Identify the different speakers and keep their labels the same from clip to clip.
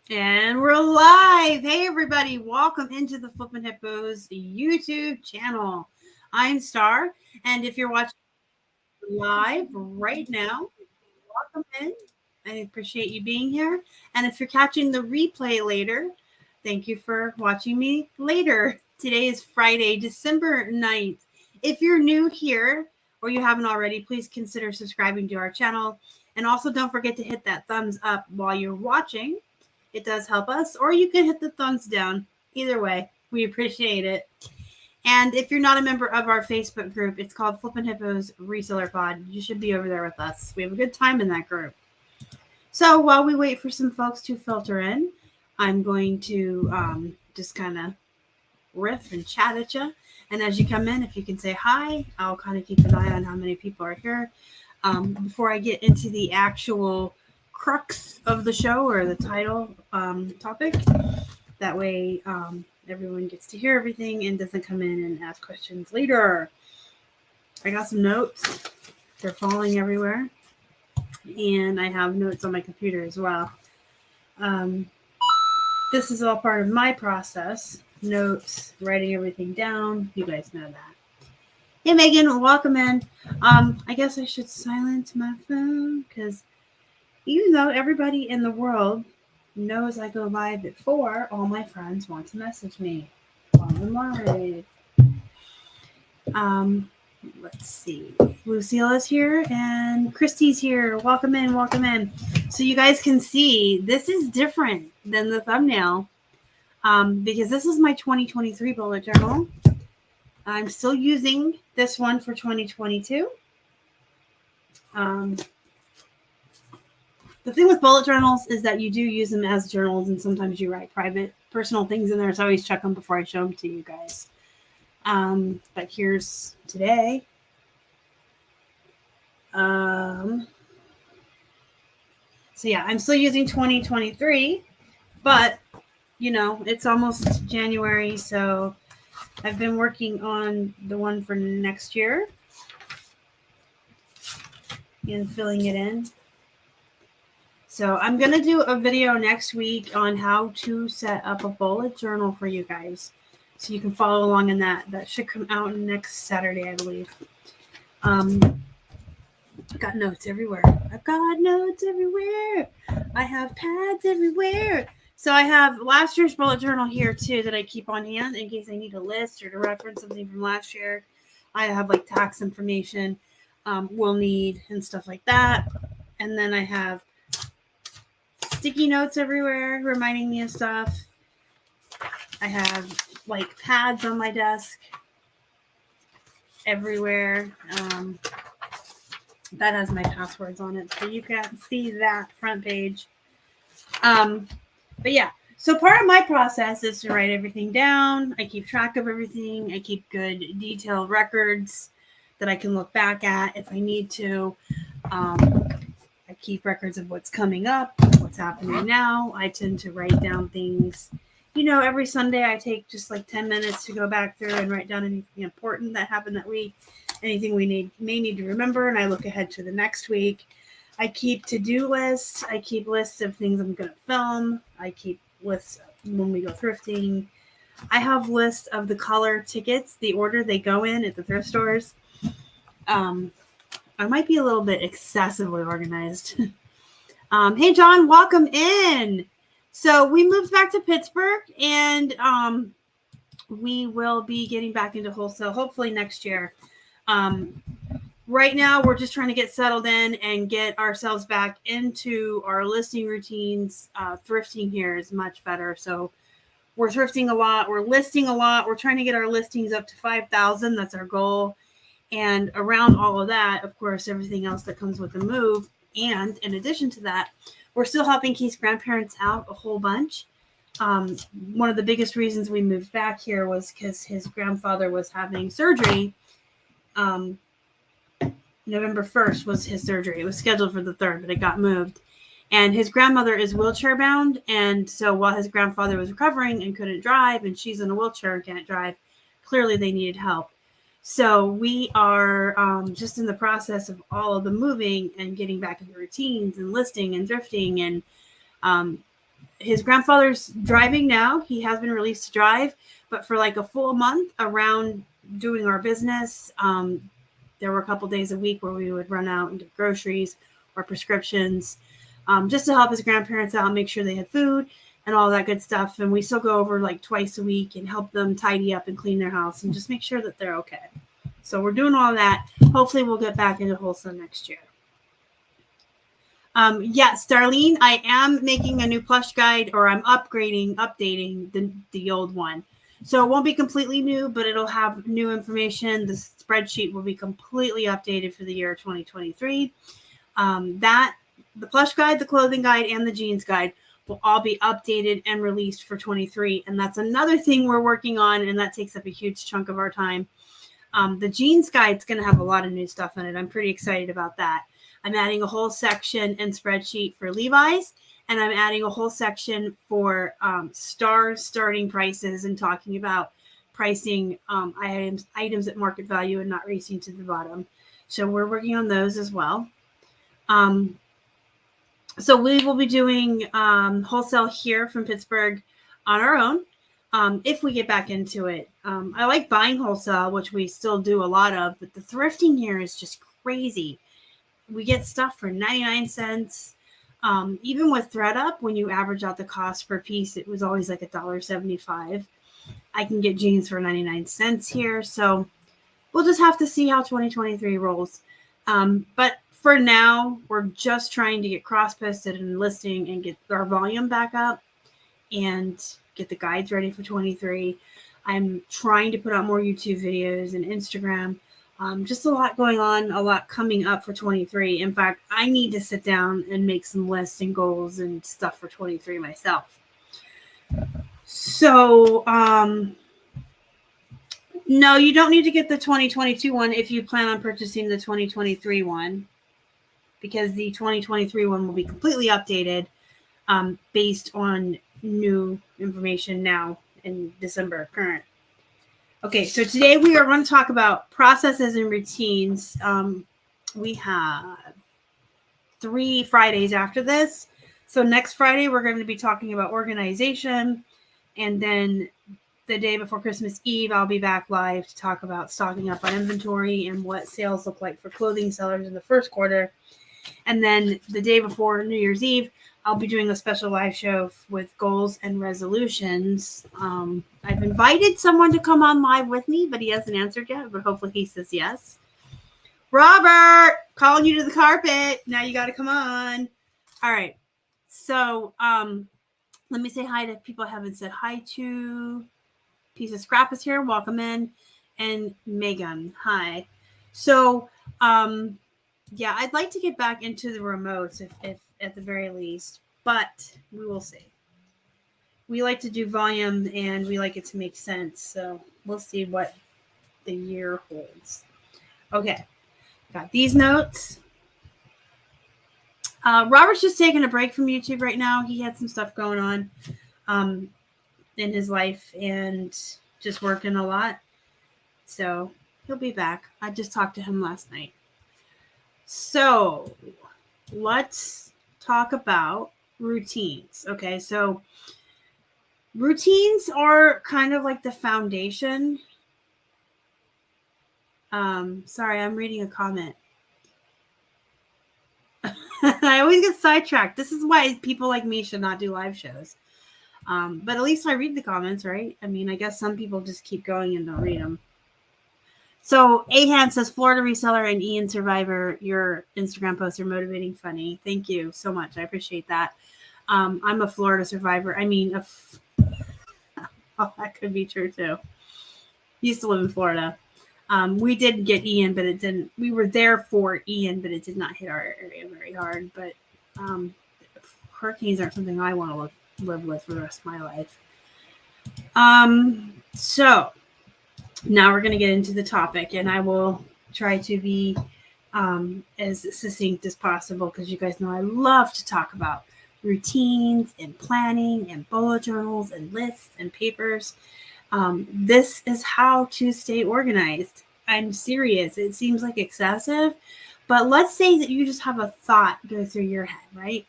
Speaker 1: And we're live. Hey, everybody. Welcome into the Flippin' Hippos YouTube channel. I'm Star. And if you're watching live right now, welcome in. I appreciate you being here. And if you're catching the replay later, thank you for watching me later. Today is Friday, December 9th. If you're new here or you haven't already, please consider subscribing to our channel. And also don't forget to hit that thumbs up while you're watching. It does help us, or you can hit the thumbs down. Either way, we appreciate it. And if you're not a member of our Facebook group, it's called Flippin' Hippos Reseller Pod. You should be over there with us. We have a good time in that group. So while we wait for some folks to filter in, I'm going to just kind of riff and chat at you. And as you come in, if you can say hi, I'll kind of keep an eye on how many people are here. Before I get into the actual crux of the show or the title topic, that way everyone gets to hear everything and doesn't come in and ask questions later. I got some notes. They're falling everywhere. And I have notes on my computer as well. This is all part of my process. Notes, writing everything down. You guys know that. Hey, Megan, welcome in. I guess I should silence my phone because even though everybody in the world knows I go live at 4, all my friends want to message me while I'm live. Let's see. Lucille is here and Christy's here. Welcome in, welcome in. So you guys can see this is different than the thumbnail because this is my 2023 bullet journal. I'm still using this one for 2022. The thing with bullet journals is that you do use them as journals, and sometimes you write private, personal things in there. So I always check them before I show them to you guys. But here's today. So yeah, I'm still using 2023, but you know, it's almost January, so I've been working on the one for next year and filling it in. So I'm going to do a video next week on how to set up a bullet journal for you guys. So you can follow along in that. That should come out next Saturday, I believe. I've got notes everywhere. I've got notes everywhere. I have pads everywhere. So I have last year's bullet journal here too that I keep on hand in case I need a list or to reference something from last year. I have like tax information we'll need and stuff like that. And then I have sticky notes everywhere reminding me of stuff. I have like pads on my desk everywhere. That has my passwords on it, so you can see that front page. But yeah, so part of my process is to write everything down. I keep track of everything. I keep good detailed records that I can look back at if I need to. I keep records of what's coming up, what's happening now. I tend to write down things. You know, every Sunday I take just like 10 minutes to go back through and write down anything important that happened that week, anything we may need to remember, and I look ahead to the next week. I keep to-do lists. I keep lists of things I'm going to film. I keep lists when we go thrifting. I have lists of the color tickets, the order they go in at the thrift stores. I might be a little bit excessively organized. Hey, John, welcome in. So we moved back to Pittsburgh, and we will be getting back into wholesale hopefully next year. Right now, we're just trying to get settled in and get ourselves back into our listing routines. Thrifting here is much better. So we're thrifting a lot. We're listing a lot. We're trying to get our listings up to 5,000. That's our goal. And around all of that, of course, everything else that comes with the move. And in addition to that, we're still helping Keith's grandparents out a whole bunch. One of the biggest reasons we moved back here was because his grandfather was having surgery. November 1st was his surgery. It was scheduled for the 3rd, but it got moved. And his grandmother is wheelchair bound. And so while his grandfather was recovering and couldn't drive, and she's in a wheelchair and can't drive, clearly they needed help. So we are just in the process of all of the moving and getting back into routines and listing and thrifting. And his grandfather's driving now. He has been released to drive, but for like a full month around doing our business, there were a couple days a week where we would run out and get groceries or prescriptions, just to help his grandparents out, make sure they had food and all that good stuff. And we still go over like twice a week and help them tidy up and clean their house and just make sure that they're okay. So we're doing all that. Hopefully we'll get back into wholesale next year. Yes, Darlene, I am making a new plush guide, or I'm updating the old one. So it won't be completely new, but it'll have new information. The spreadsheet will be completely updated for the year 2023. The plush guide, the clothing guide, and the jeans guide will all be updated and released for 23. And that's another thing we're working on, and that takes up a huge chunk of our time. The jeans guide is going to have a lot of new stuff in it. I'm pretty excited about that. I'm adding a whole section and spreadsheet for Levi's, and I'm adding a whole section for starting prices and talking about pricing items at market value and not racing to the bottom. So we're working on those as well. So we will be doing wholesale here from Pittsburgh on our own if we get back into it. I like buying wholesale, which we still do a lot of, but the thrifting here is just crazy. We get stuff for 99 cents. Even with ThreadUp, when you average out the cost per piece, it was always like $1.75. I can get jeans for 99 cents here. So we'll just have to see how 2023 rolls. But for now, we're just trying to get cross-posted and listing and get our volume back up and get the guides ready for 23. I'm trying to put out more YouTube videos and Instagram. Just a lot going on, a lot coming up for 23. In fact, I need to sit down and make some lists and goals and stuff for 23 myself. So, no, you don't need to get the 2022 one if you plan on purchasing the 2023 one, because the 2023 one will be completely updated based on new information now in December current. Okay, so today we are going to talk about processes and routines. We have 3 Fridays after this. So next Friday, we're going to be talking about organization. And then the day before Christmas Eve, I'll be back live to talk about stocking up on inventory and what sales look like for clothing sellers in the first quarter. And then the day before New Year's Eve, I'll be doing a special live show with goals and resolutions. I've invited someone to come on live with me, but he hasn't answered yet, but hopefully he says yes. Robert, calling you to the carpet. Now you got to come on. All right. So let me say hi to people I haven't said hi to. Piece of Scrap is here. Welcome in. And Megan, hi. So, yeah, I'd like to get back into the remotes if at the very least, but we will see. We like to do volume and we like it to make sense. So we'll see what the year holds. Okay. Got these notes. Robert's just taking a break from YouTube right now. He had some stuff going on in his life and just working a lot. So he'll be back. I just talked to him last night. So let's talk about routines. Okay, so routines are kind of like the foundation. Sorry, I'm reading a comment. I always get sidetracked. This is why people like me should not do live shows. But at least I read the comments, right? I mean, I guess some people just keep going and don't read them. So Ahan says, Florida reseller and Ian survivor, your Instagram posts are motivating, funny. Thank you so much. I appreciate that. I'm a Florida survivor. I mean, oh, that could be true too. Used to live in Florida. We did get Ian, but it didn't. We were there for Ian, but it did not hit our area very hard. But hurricanes aren't something I want to live with for the rest of my life. So now we're going to get into the topic, and I will try to be as succinct as possible because you guys know I love to talk about routines and planning and bullet journals and lists and papers. This is how to stay organized. I'm serious. It seems like excessive, but let's say that you just have a thought go through your head, right?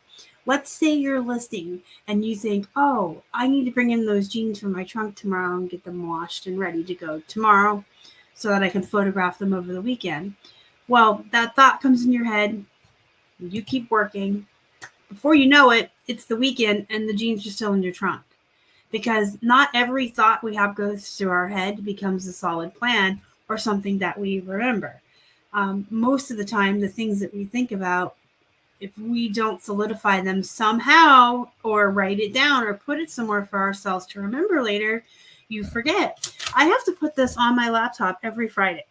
Speaker 1: Let's say you're listing and you think, oh, I need to bring in those jeans from my trunk tomorrow and get them washed and ready to go tomorrow so that I can photograph them over the weekend. Well, that thought comes in your head. You keep working. Before you know it, it's the weekend and the jeans are still in your trunk. Because not every thought we have goes through our head becomes a solid plan or something that we remember. Most of the time, the things that we think about, if we don't solidify them somehow or write it down or put it somewhere for ourselves to remember later, you forget. I have to put this on my laptop every Friday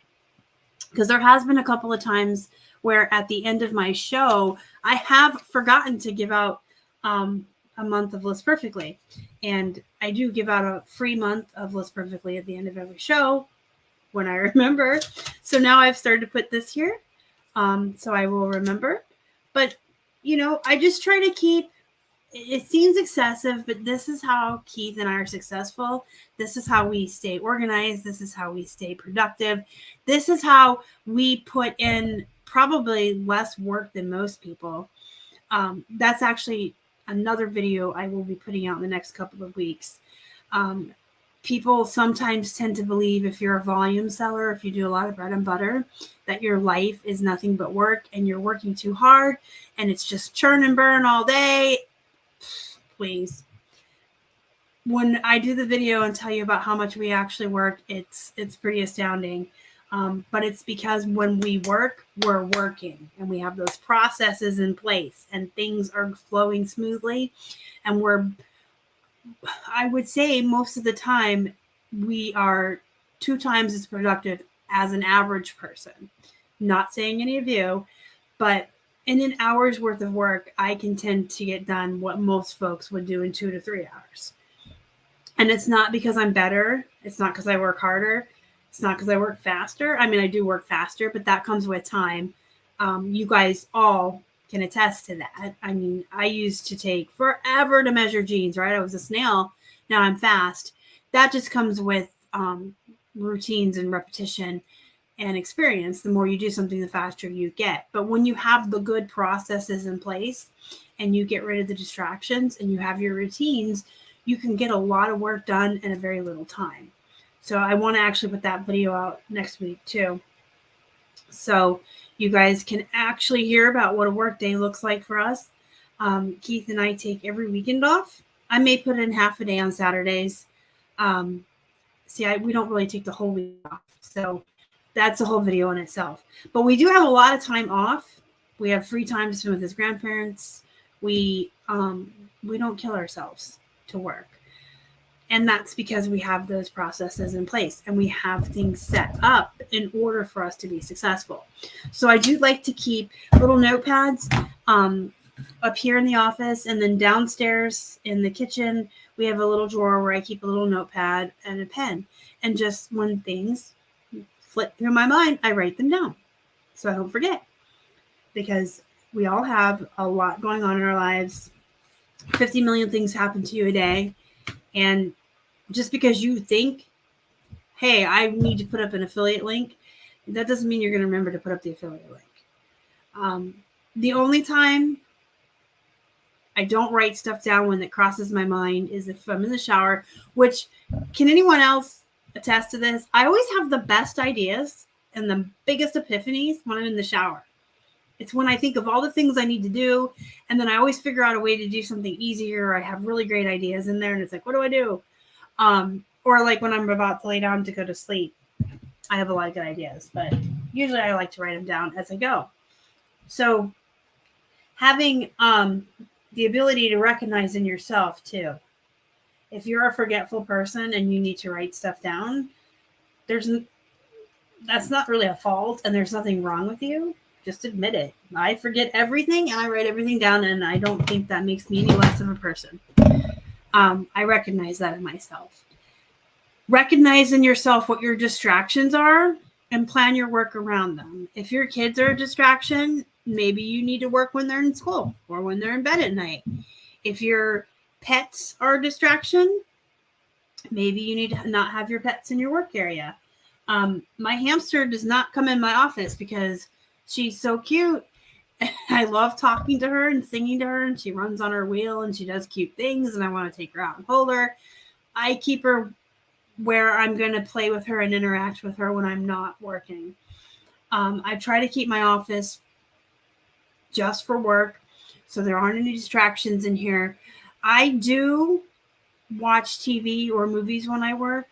Speaker 1: because there has been a couple of times where at the end of my show, I have forgotten to give out a month of List Perfectly. And I do give out a free month of List Perfectly at the end of every show when I remember. So now I've started to put this here. So I will remember. But, I just try to keep, it seems excessive, but this is how Keith and I are successful. This is how we stay organized. This is how we stay productive. This is how we put in probably less work than most people. That's actually another video I will be putting out in the next couple of weeks. People sometimes tend to believe if you're a volume seller, if you do a lot of bread and butter, that your life is nothing but work and you're working too hard and it's just churn and burn all day. Please. When I do the video and tell you about how much we actually work, it's pretty astounding. But it's because when we work, we're working and we have those processes in place and things are flowing smoothly. And I would say most of the time, we are 2 times as productive as an average person. Not saying any of you, but in an hour's worth of work, I can tend to get done what most folks would do in 2 to 3 hours. And it's not because I'm better. It's not because I work harder. It's not because I work faster. I mean, I do work faster, but that comes with time. You guys all can attest to that. I mean, I used to take forever to measure jeans, right? I was a snail. Now I'm fast. That just comes with routines and repetition and experience. The more you do something, the faster you get. But when you have the good processes in place and you get rid of the distractions and you have your routines, you can get a lot of work done in a very little time. So I want to actually put that video out next week too. So you guys can actually hear about what a work day looks like for us. Keith and I take every weekend off. I may put in half a day on Saturdays. We don't really take the whole week off. So that's a whole video in itself. But we do have a lot of time off. We have free time to spend with his grandparents. We don't kill ourselves to work. And that's because we have those processes in place and we have things set up in order for us to be successful. So I do like to keep little notepads up here in the office, and then downstairs in the kitchen, we have a little drawer where I keep a little notepad and a pen. And just when things flip through my mind, I write them down so I don't forget. Because we all have a lot going on in our lives. 50 million things happen to you a day. And just because you think, hey, I need to put up an affiliate link, that doesn't mean you're going to remember to put up the affiliate link. The only time I don't write stuff down when it crosses my mind is if I'm in the shower, which, can anyone else attest to this? I always have the best ideas and the biggest epiphanies when I'm in the shower. It's when I think of all the things I need to do, and then I always figure out a way to do something easier. I have really great ideas in there, and it's like, what do I do? Or like when I'm about to lay down to go to sleep, I have a lot of good ideas, but usually I like to write them down as I go. So having the ability to recognize in yourself too. If you're a forgetful person and you need to write stuff down, that's not really a fault, and there's nothing wrong with you. Just admit it. I forget everything and I write everything down, and I don't think that makes me any less of a person. I recognize that in myself. Recognize in yourself what your distractions are and plan your work around them. If your kids are a distraction, maybe you need to work when they're in school or when they're in bed at night. If your pets are a distraction, maybe you need to not have your pets in your work area. My hamster does not come in my office because she's so cute I love talking to her and singing to her, and she runs on her wheel and she does cute things, and I want to take her out and hold her. I keep her where I'm going to play with her and interact with her when I'm not working. I try to keep my office just for work, so there aren't any distractions in here. I do watch TV or movies when I work,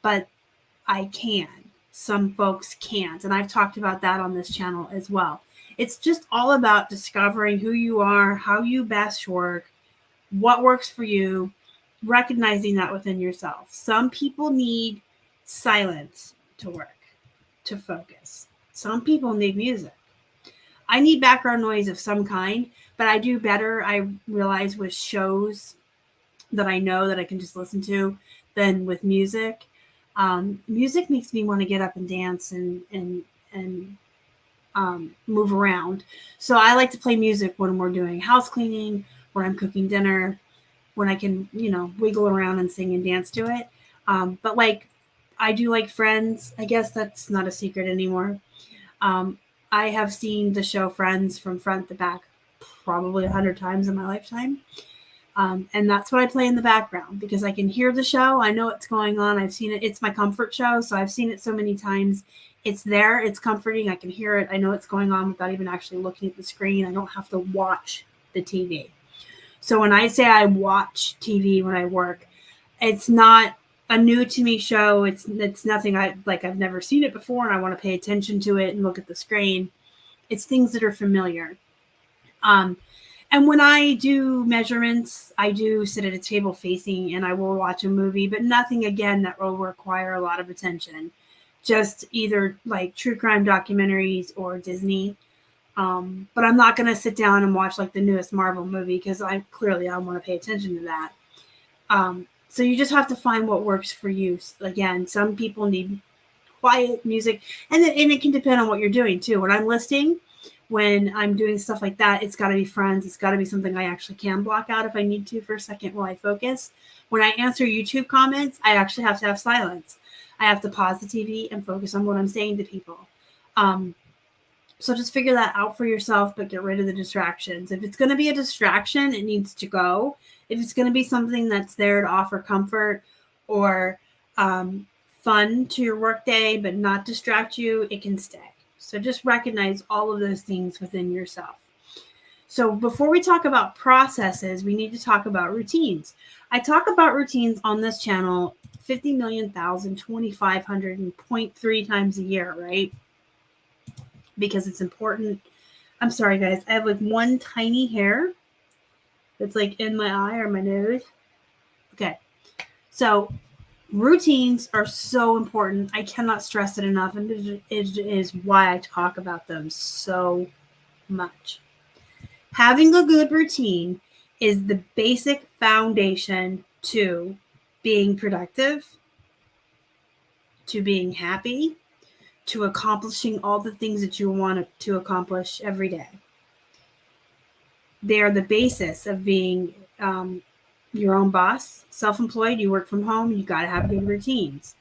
Speaker 1: but I can. Some folks can't, and I've talked about that on this channel as well. It's just all about discovering who you are, how you best work, what works for you, recognizing that within yourself. Some people need silence to work, to focus. Some people need music. I need background noise of some kind, but I do better, I realize, with shows that I know that I can just listen to than with music. Music makes me want to get up and dance and move around. So I like to play music when we're doing house cleaning, when I'm cooking dinner, when I can, wiggle around and sing and dance to it. But like, I do like Friends. I guess that's not a secret anymore. I have seen the show Friends from front to back probably 100 times in my lifetime. And that's what I play in the background because I can hear the show. I know what's going on. I've seen it. It's my comfort show. So I've seen it so many times. It's there. It's comforting. I can hear it. I know what's going on without even actually looking at the screen. I don't have to watch the TV. So when I say I watch TV when I work, it's not a new to me show. It's nothing I've never seen it before and I want to pay attention to it and look at the screen. It's things that are familiar. And when I do measurements, I do sit at a table facing and I will watch a movie, but nothing again that will require a lot of attention. Just either like true crime documentaries or Disney. But I'm not going to sit down and watch like the newest Marvel movie because I want to pay attention to that. So you just have to find what works for you. Again, some people need quiet music, and it can depend on what you're doing too. When I'm listing, when I'm doing stuff like that, it's got to be Friends. It's got to be something I actually can block out if I need to for a second while I focus. When I answer YouTube comments, I actually have to have silence. I have to pause the TV and focus on what I'm saying to people. So just figure that out for yourself, but get rid of the distractions. If it's going to be a distraction, it needs to go. If it's going to be something that's there to offer comfort or fun to your workday, but not distract you, it can stay. So just recognize all of those things within yourself. So before we talk about processes, we need to talk about routines. I talk about routines on this channel 2,500.3 times a year, right? Because it's important. I'm sorry, guys. I have like one tiny hair that's like in my eye or my nose. Okay. So routines are so important. I cannot stress it enough. And it is why I talk about them so much. Having a good routine is the basic foundation to being productive, to being happy, to accomplishing all the things that you want to accomplish every day. They are the basis of being your own boss, self-employed, you work from home, you got to have good routines.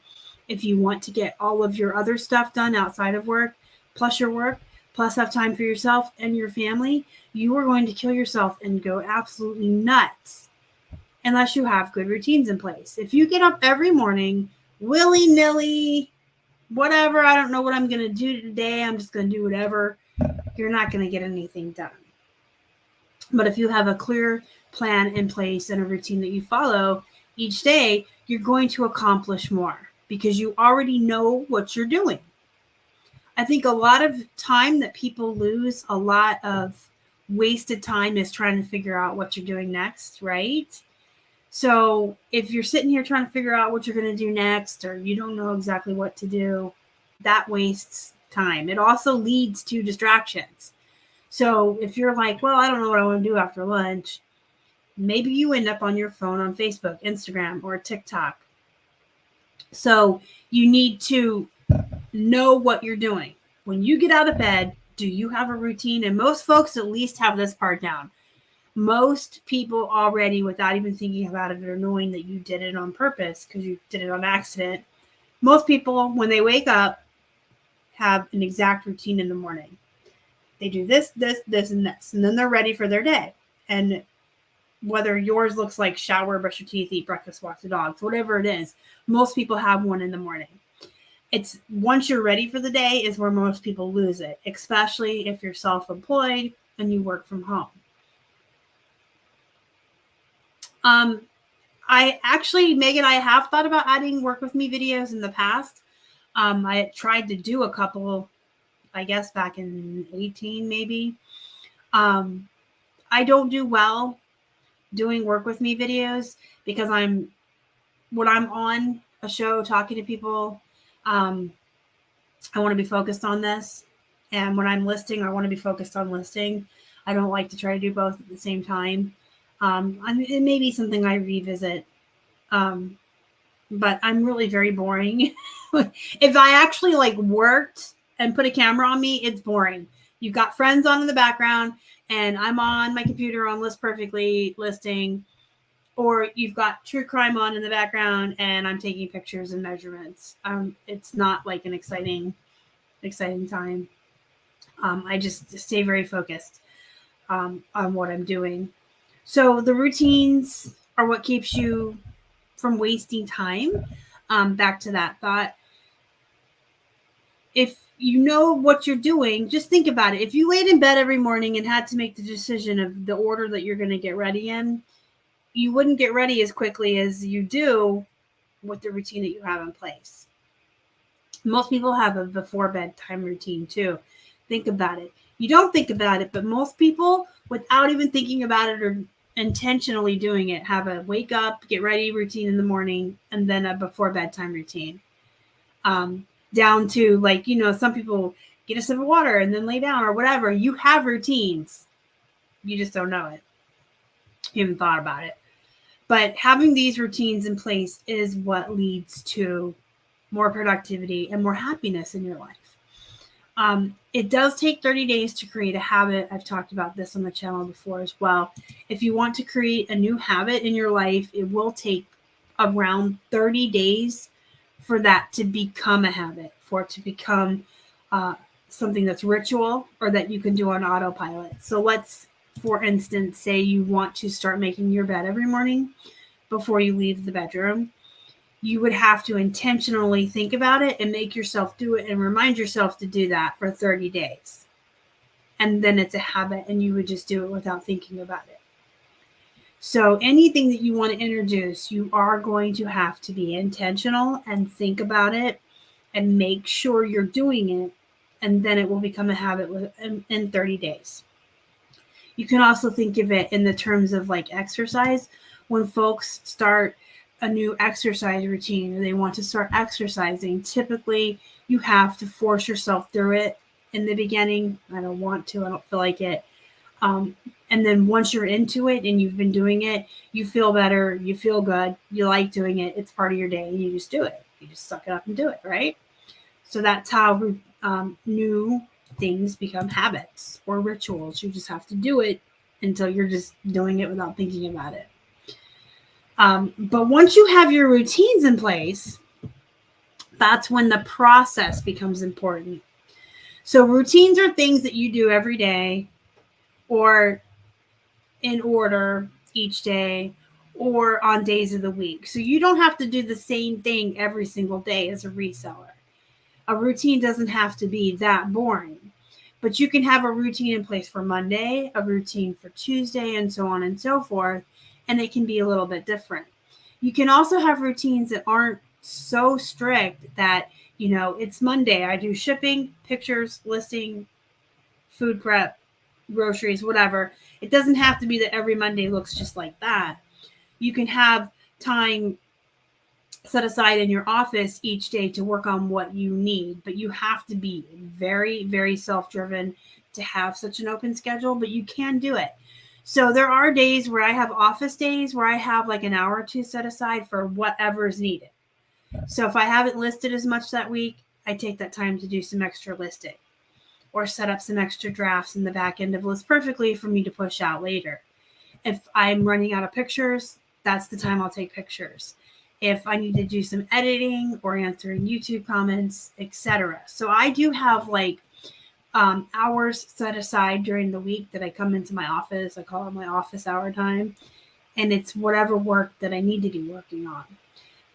Speaker 1: If you want to get all of your other stuff done outside of work, plus your work, plus have time for yourself and your family, you are going to kill yourself and go absolutely nuts unless you have good routines in place. If you get up every morning, willy-nilly, whatever, I don't know what I'm going to do today, I'm just going to do whatever, you're not going to get anything done. But if you have a clear plan in place and a routine that you follow each day, you're going to accomplish more because you already know what you're doing. I think a lot of time that people lose, a lot of wasted time is trying to figure out what you're doing next, right? So if you're sitting here trying to figure out what you're going to do next, or you don't know exactly what to do, that wastes time. It also leads to distractions. So if you're like, well, I don't know what I want to do after lunch, maybe you end up on your phone on Facebook, Instagram, or TikTok. So you need to know what you're doing. When you get out of bed, do you have a routine? And most folks at least have this part down. Most people already, without even thinking about it or knowing that you did it on purpose because you did it on accident, most people, when they wake up, have an exact routine in the morning. They do this, this, this, and this, and then they're ready for their day. And whether yours looks like shower, brush your teeth, eat breakfast, walk the dogs, whatever it is, most people have one in the morning. It's once you're ready for the day is where most people lose it, especially if you're self-employed and you work from home. Megan, I have thought about adding work with me videos in the past. I tried to do a couple, I guess back in 18 maybe. I don't do well doing work with me videos because when I'm on a show talking to people, I want to be focused on this. And when I'm listing, I want to be focused on listing. I don't like to try to do both at the same time. It may be something I revisit. But I'm really very boring. If I actually like worked and put a camera on me, it's boring. You've got friends on in the background and I'm on my computer on List Perfectly listing, or you've got true crime on in the background and I'm taking pictures and measurements. It's not like an exciting time. I just stay very focused on what I'm doing. So the routines are what keeps you from wasting time. Back to that thought. If you know what you're doing, just think about it. If you laid in bed every morning and had to make the decision of the order that you're going to get ready in, you wouldn't get ready as quickly as you do with the routine that you have in place. Most people have a before bedtime routine too. Think about it. You don't think about it, but most people, without even thinking about it or intentionally doing it, have a wake up, get ready routine in the morning, and then a before bedtime routine. Down to like, some people get a sip of water and then lay down or whatever. You have routines. You just don't know it. You haven't thought about it. But having these routines in place is what leads to more productivity and more happiness in your life. It does take 30 days to create a habit. I've talked about this on the channel before as well. If you want to create a new habit in your life, it will take around 30 days for that to become a habit, for it to become something that's ritual or that you can do on autopilot. So let's, for instance, say you want to start making your bed every morning before you leave the bedroom. You would have to intentionally think about it and make yourself do it and remind yourself to do that for 30 days. And then it's a habit and you would just do it without thinking about it. So anything that you want to introduce, you are going to have to be intentional and think about it and make sure you're doing it. And then it will become a habit in 30 days. You can also think of it in the terms of like exercise. When folks start a new exercise routine or they want to start exercising, typically you have to force yourself through it in the beginning. I don't want to, I don't feel like it. And then once you're into it and you've been doing it, you feel better, you feel good, you like doing it, it's part of your day and you just do it. You just suck it up and do it, right? So that's how new things become habits or rituals. You just have to do it until you're just doing it without thinking about it. But once you have your routines in place, that's when the process becomes important. So routines are things that you do every day or in order each day or on days of the week. So you don't have to do the same thing every single day as a reseller. A routine doesn't have to be that boring, but you can have a routine in place for Monday, a routine for Tuesday, and so on and so forth. And it can be a little bit different. You can also have routines that aren't so strict that, it's Monday. I do shipping, pictures, listing, food prep, groceries, whatever. It doesn't have to be that every Monday looks just like that. You can have time set aside in your office each day to work on what you need, but you have to be very, very self-driven to have such an open schedule, but you can do it. So there are days where I have office days where I have like an hour or two set aside for whatever is needed. So if I haven't listed as much that week, I take that time to do some extra listing or set up some extra drafts in the back end of List Perfectly for me to push out later. If I'm running out of pictures, that's the time I'll take pictures. If I need to do some editing or answering YouTube comments, etc. So I do have like hours set aside during the week that I come into my office. I call it my office hour time. And it's whatever work that I need to be working on.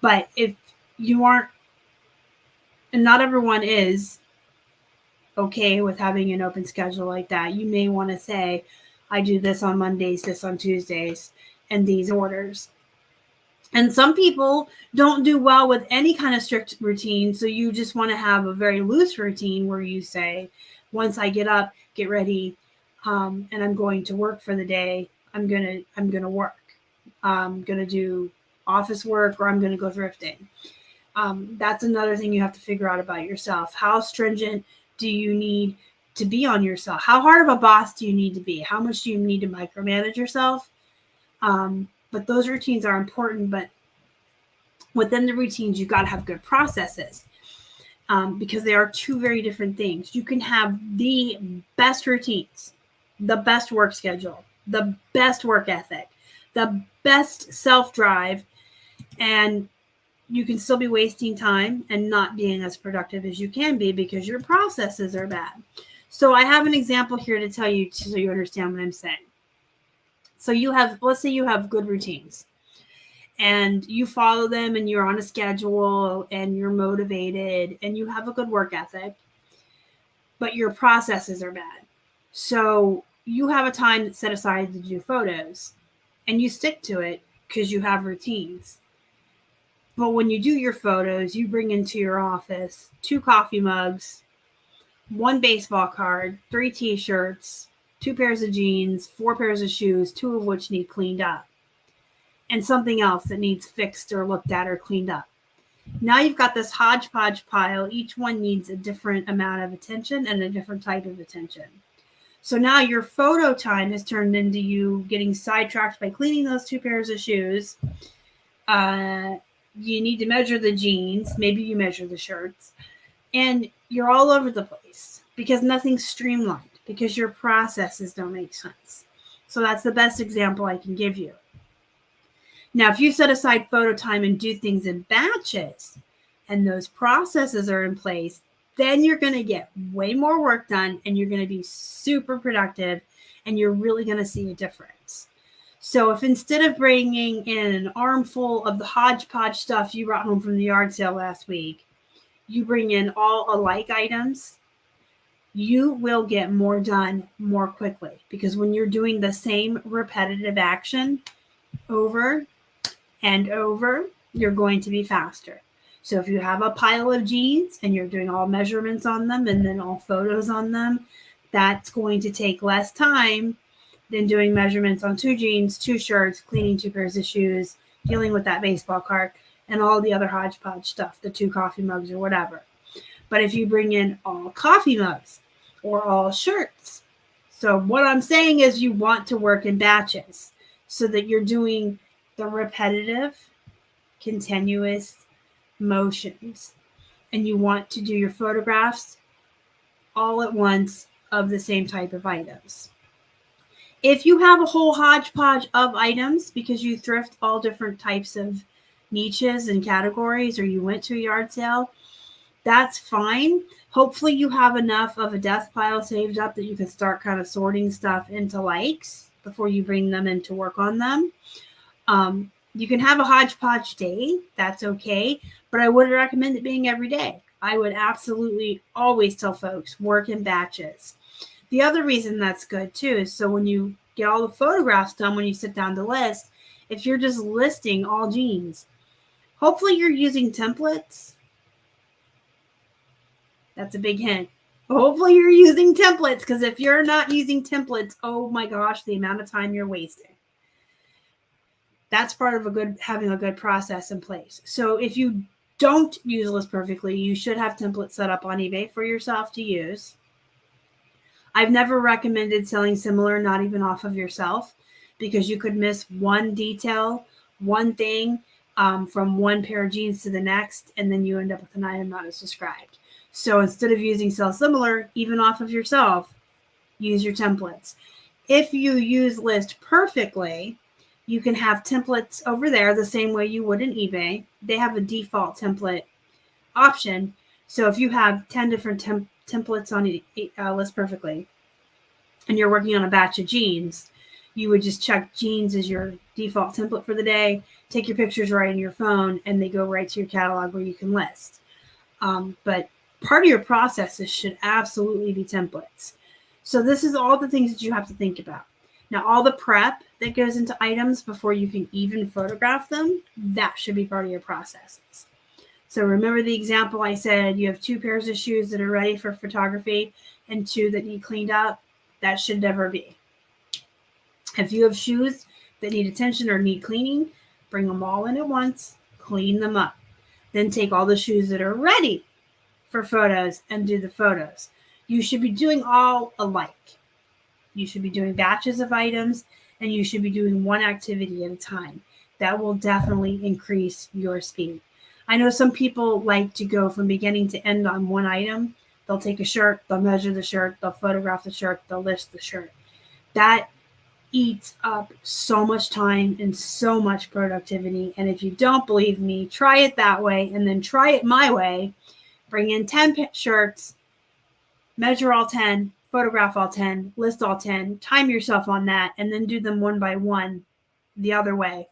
Speaker 1: But if you aren't, and not everyone is okay with having an open schedule like that, you may want to say, I do this on Mondays, this on Tuesdays, and these orders. And some people don't do well with any kind of strict routine. So you just want to have a very loose routine where you say, once I get up, get ready, and I'm going to work for the day, I'm gonna work. I'm gonna do office work, or I'm gonna go thrifting. That's another thing you have to figure out about yourself. How stringent do you need to be on yourself? How hard of a boss do you need to be? How much do you need to micromanage yourself? But those routines are important, but within the routines, you've got to have good processes, because they are two very different things. You can have the best routines, the best work schedule, the best work ethic, the best self-drive, and you can still be wasting time and not being as productive as you can be because your processes are bad. So I have an example here to tell you so you understand what I'm saying. So let's say you have good routines and you follow them and you're on a schedule and you're motivated and you have a good work ethic, but your processes are bad. So you have a time that's set aside to do photos and you stick to it because you have routines. But when you do your photos, you bring into your office 2 coffee mugs, 1 baseball card, 3 t-shirts, 2 pairs of jeans, 4 pairs of shoes, 2 of which need cleaned up, and something else that needs fixed or looked at or cleaned up. Now you've got this hodgepodge pile. Each one needs a different amount of attention and a different type of attention. So now your photo time has turned into you getting sidetracked by cleaning those 2 pairs of shoes. You need to measure the jeans. Maybe you measure the shirts. And you're all over the place because nothing's streamlined, because your processes don't make sense. So that's the best example I can give you. Now, if you set aside photo time and do things in batches and those processes are in place, then you're going to get way more work done and you're going to be super productive and you're really going to see a difference. So if instead of bringing in an armful of the hodgepodge stuff you brought home from the yard sale last week, you bring in all alike items, you will get more done more quickly, because when you're doing the same repetitive action over and over, you're going to be faster. So if you have a pile of jeans and you're doing all measurements on them and then all photos on them, that's going to take less time than doing measurements on 2 jeans, 2 shirts, cleaning 2 pairs of shoes, dealing with that baseball cart, and all the other hodgepodge stuff, the 2 coffee mugs or whatever. But if you bring in all coffee mugs or all shirts, so what I'm saying is you want to work in batches so that you're doing the repetitive, continuous motions, and you want to do your photographs all at once of the same type of items. If you have a whole hodgepodge of items because you thrift all different types of niches and categories, or you went to a yard sale, that's fine. Hopefully you have enough of a death pile saved up that you can start kind of sorting stuff into likes before you bring them in to work on them. You can have a hodgepodge day. That's okay. But I would recommend it being every day. I would absolutely always tell folks, work in batches. The other reason that's good too is so when you get all the photographs done, when you sit down to list, if you're just listing all jeans, hopefully you're using templates. That's a big hint. Hopefully you're using templates, because if you're not using templates, oh my gosh, the amount of time you're wasting. That's part of having a good process in place. So if you don't use list perfectly, you should have templates set up on eBay for yourself to use. I've never recommended selling similar, not even off of yourself, because you could miss one detail, one thing from one pair of jeans to the next, and then you end up with an item not as described. So instead of using sell similar, even off of yourself, use your templates. If you use list perfectly, you can have templates over there the same way you would in eBay. They have a default template option. So if you have 10 different templates on List Perfectly, and you're working on a batch of jeans, you would just check jeans as your default template for the day, take your pictures right in your phone, and they go right to your catalog where you can list. But part of your processes should absolutely be templates. So this is all the things that you have to think about. Now, all the prep that goes into items before you can even photograph them, that should be part of your processes. So remember the example I said, you have 2 pairs of shoes that are ready for photography and 2 that need cleaned up. That should never be. If you have shoes that need attention or need cleaning, bring them all in at once, clean them up. Then take all the shoes that are ready for photos and do the photos. You should be doing all alike. You should be doing batches of items, and you should be doing one activity at a time. That will definitely increase your speed. I know some people like to go from beginning to end on one item. They'll take a shirt, they'll measure the shirt, they'll photograph the shirt, they'll list the shirt. That eats up so much time and so much productivity. And if you don't believe me, try it that way and then try it my way. Bring in 10 shirts, measure all 10, photograph all 10, list all 10, time yourself on that, and then do them one by one the other way.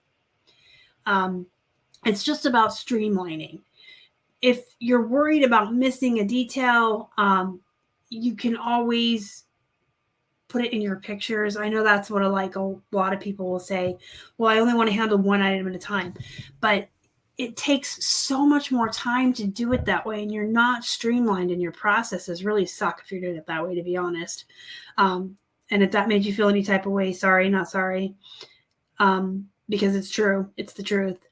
Speaker 1: It's just about streamlining. If you're worried about missing a detail, you can always put it in your pictures. I know that's what a lot of people will say, well, I only want to handle one item at a time. But it takes so much more time to do it that way, and you're not streamlined, and your processes really suck if you're doing it that way, to be honest. And if that made you feel any type of way, sorry, not sorry, because it's true. It's the truth.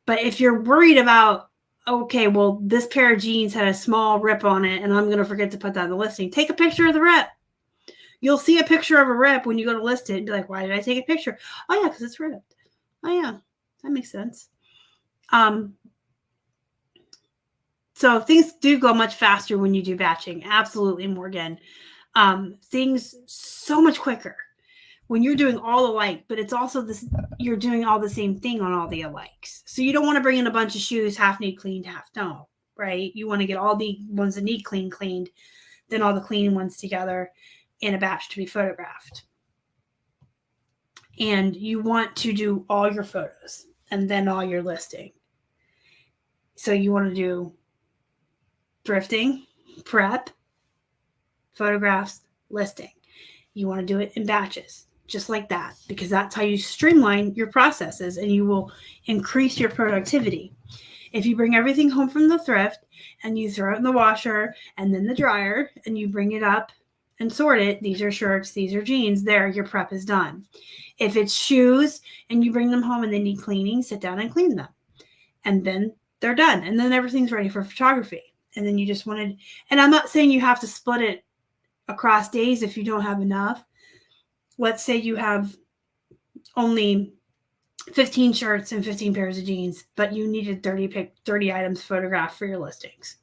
Speaker 1: But if you're worried about, okay, well, this pair of jeans had a small rip on it, and I'm going to forget to put that in the listing, take a picture of the rip. You'll see a picture of a rip when you go to list it and be like, why did I take a picture? Oh, yeah, because it's ripped. Oh, yeah, that makes sense. So things do go much faster when you do batching. Absolutely, Morgan. Things so much quicker when you're doing all alike, but it's also this, you're doing all the same thing on all the alikes. So you don't want to bring in a bunch of shoes, half need cleaned, half no, right? You want to get all the ones that need cleaned, then all the clean ones together in a batch to be photographed. And you want to do all your photos and then all your listing. So you want to do thrifting, prep, photographs, listing. You want to do it in batches, just like that, because that's how you streamline your processes and you will increase your productivity. If you bring everything home from the thrift and you throw it in the washer and then the dryer and you bring it up and sort it, these are shirts, these are jeans, there, your prep is done. If it's shoes and you bring them home and they need cleaning, sit down and clean them. And then they're done. And then everything's ready for photography. And then you just wanted, and I'm not saying you have to split it across days if you don't have enough. Let's say you have only 15 shirts and 15 pairs of jeans, but you needed 30 items photographed for your listings.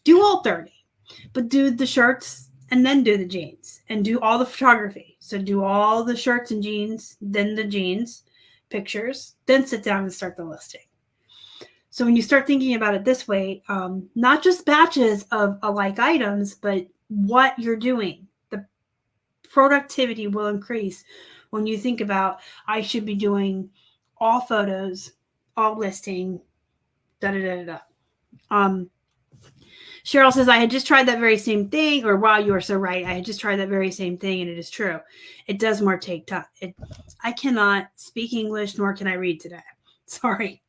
Speaker 1: Do all 30, but do the shirts and then do the jeans and do all the photography. So do all the shirts and jeans, then the jeans pictures, then sit down and start the listing. So when you start thinking about it this way, not just batches of alike items, but what you're doing, the productivity will increase when you think about, I should be doing all photos, all listing, Cheryl says, I had just tried that very same thing, or wow, you are so right. I had just tried that very same thing, and it is true. It does more take time. I cannot speak English, nor can I read today. Sorry.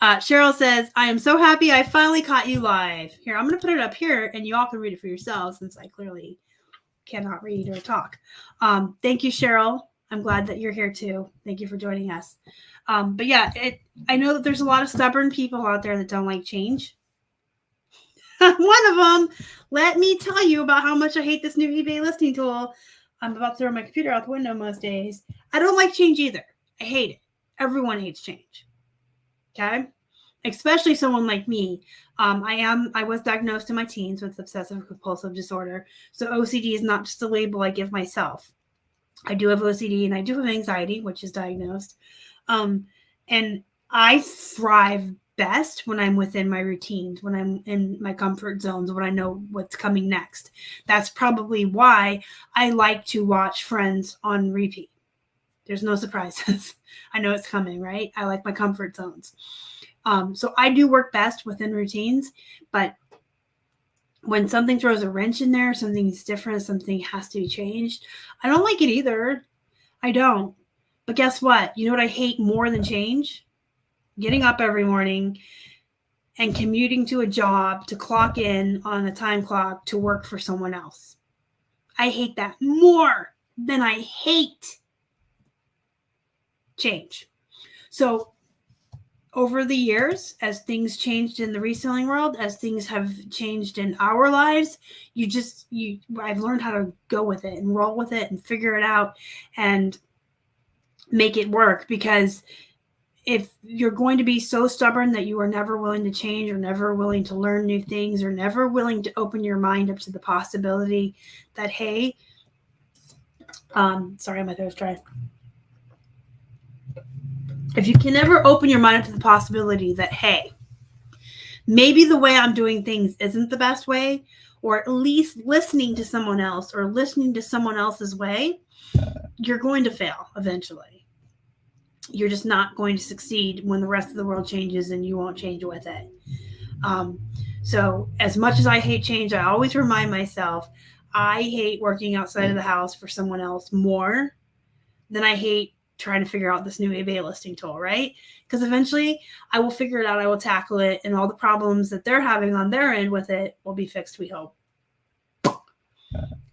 Speaker 1: Cheryl says, I am so happy I finally caught you live. Here, I'm going to put it up here, and you all can read it for yourselves, since I clearly cannot read or talk. Thank you, Cheryl. I'm glad that you're here, too. Thank you for joining us. But yeah, I know that there's a lot of stubborn people out there that don't like change. One of them, let me tell you about how much I hate this new eBay listing tool. I'm about to throw my computer out the window most days. I don't like change either. I hate it. Everyone hates change. Okay? Especially someone like me. I was diagnosed in my teens with obsessive compulsive disorder. So OCD is not just a label I give myself. I do have OCD and I do have anxiety, which is diagnosed. And I thrive best when I'm within my routines, when I'm in my comfort zones, when I know what's coming next. That's probably why I like to watch Friends on repeat. There's no surprises. I know it's coming, right? I like my comfort zones. So I do work best within routines, but when something throws a wrench in there, something's different, something has to be changed, I don't like it either. I don't. But guess what? You know what I hate more than change? Getting up every morning and commuting to a job to clock in on a time clock to work for someone else. I hate that more than I hate change. So over the years, as things changed in the reselling world, as things have changed in our lives, I've learned how to go with it and roll with it and figure it out and make it work. Because if you're going to be so stubborn that you are never willing to change or never willing to learn new things or never willing to open your mind up to the possibility that, hey, sorry, my throat's dry. If you can never open your mind up to the possibility that, hey, maybe the way I'm doing things isn't the best way, or at least listening to someone else or listening to someone else's way, you're going to fail eventually. You're just not going to succeed when the rest of the world changes and you won't change with it. So as much as I hate change, I always remind myself, I hate working outside of the house for someone else more than I hate trying to figure out this new eBay listing tool, right? Because eventually I will figure it out, I will tackle it, and all the problems that they're having on their end with it will be fixed, we hope.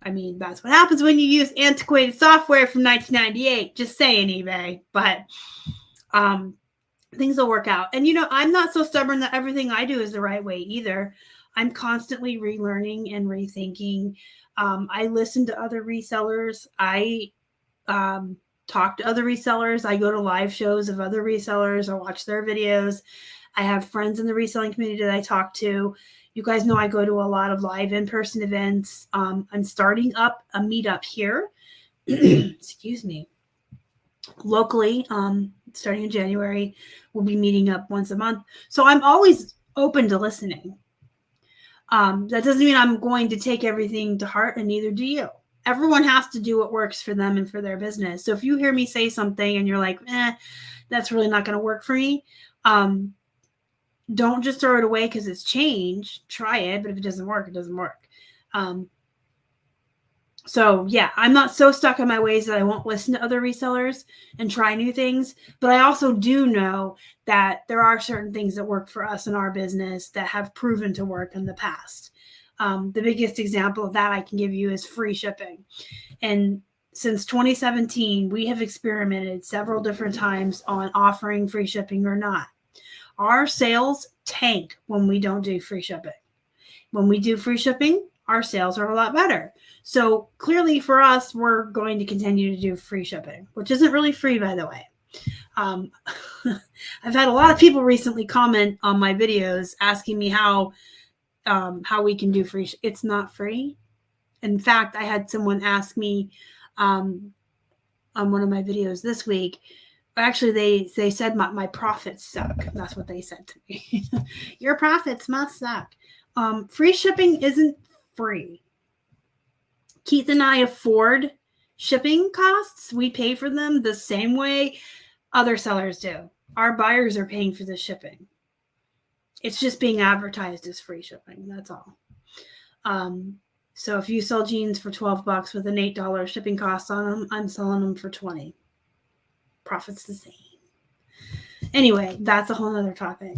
Speaker 1: I mean, that's what happens when you use antiquated software from 1998. Just saying, eBay. But things will work out. And, I'm not so stubborn that everything I do is the right way either. I'm constantly relearning and rethinking. I listen to other resellers. I talk to other resellers. I go to live shows of other resellers. I watch their videos. I have friends in the reselling community that I talk to. You guys know I go to a lot of live in-person events. I'm starting up a meetup here. Excuse me. Locally, starting in January, we'll be meeting up once a month. So I'm always open to listening. That doesn't mean I'm going to take everything to heart, and neither do you. Everyone has to do what works for them and for their business. So if you hear me say something and you're like, that's really not going to work for me, don't just throw it away because it's change. Try it, but if it doesn't work, it doesn't work. So yeah, I'm not so stuck in my ways that I won't listen to other resellers and try new things. But I also do know that there are certain things that work for us in our business that have proven to work in the past. The biggest example of that I can give you is free shipping. And since 2017, we have experimented several different times on offering free shipping or not. Our sales tank when we don't do free shipping. When we do free shipping, our sales are a lot better. So clearly for us, we're going to continue to do free shipping, which isn't really free, by the way. I've had a lot of people recently comment on my videos asking me how we can do free. It's not free. In fact, I had someone ask me on one of my videos this week. Actually, they said my profits suck. That's what they said to me. Your profits must suck. Free shipping isn't free. Keith and I afford shipping costs. We pay for them the same way other sellers do. Our buyers are paying for the shipping. It's just being advertised as free shipping. That's all. So if you sell jeans for $12 with an $8 shipping cost on them, I'm selling them for $20. Profit's the same. Anyway, that's a whole nother topic.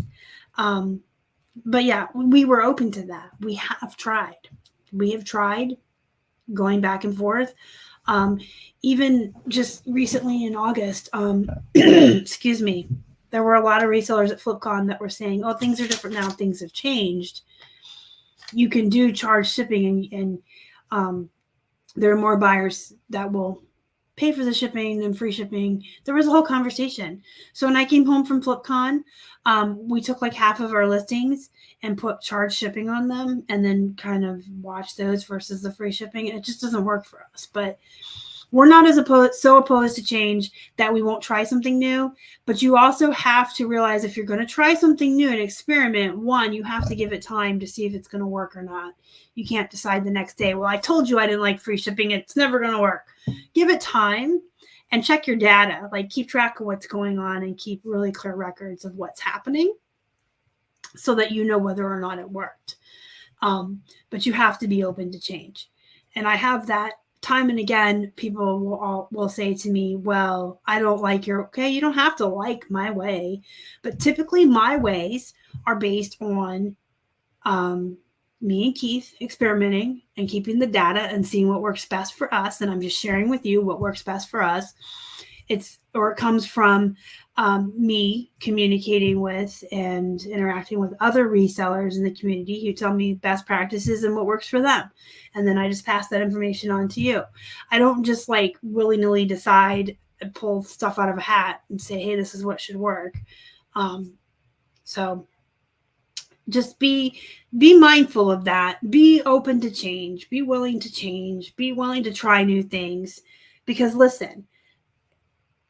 Speaker 1: But yeah, we were open to that. We have tried. We have tried going back and forth. Even just recently in August, excuse me, there were a lot of resellers at FlipCon that were saying, oh, things are different now. Things have changed. You can do charge shipping and there are more buyers that will pay for the shipping than free shipping. There was a whole conversation. So when I came home from FlipCon, we took like half of our listings and put charge shipping on them and then kind of watch those versus the free shipping. It just doesn't work for us. But We're not as so opposed to change that we won't try something new, but you also have to realize if you're going to try something new and experiment, one, you have to give it time to see if it's going to work or not. You can't decide the next day, well, I told you I didn't like free shipping. It's never going to work. Give it time and check your data. Like, keep track of what's going on and keep really clear records of what's happening so that you know whether or not it worked. But you have to be open to change. And I have that time and again. People will say to me, well, I don't like your, okay, you don't have to like my way, but typically my ways are based on me and Keith experimenting and keeping the data and seeing what works best for us. And I'm just sharing with you what works best for us. It comes from me communicating with and interacting with other resellers in the community who tell me best practices and what works for them. And then I just pass that information on to you. I don't just like willy-nilly decide and pull stuff out of a hat and say, hey, this is what should work. So just be mindful of that. Be open to change. Be willing to change. Be willing to try new things. Because listen,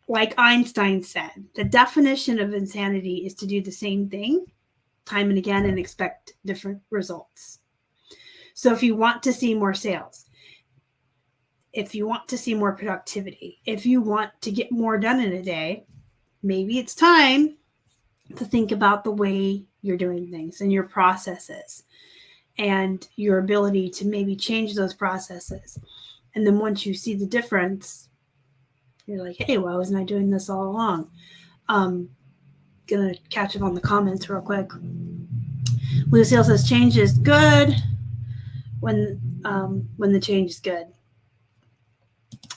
Speaker 1: like Einstein said, the definition of insanity is to do the same thing time and again and expect different results. So if you want to see more sales, if you want to see more productivity, if you want to get more done in a day, maybe it's time to think about the way you're doing things and your processes and your ability to maybe change those processes. And then once you see the difference, you're like, hey, why wasn't I doing this all along? Gonna catch up on the comments real quick. Lucille says change is good when the change is good.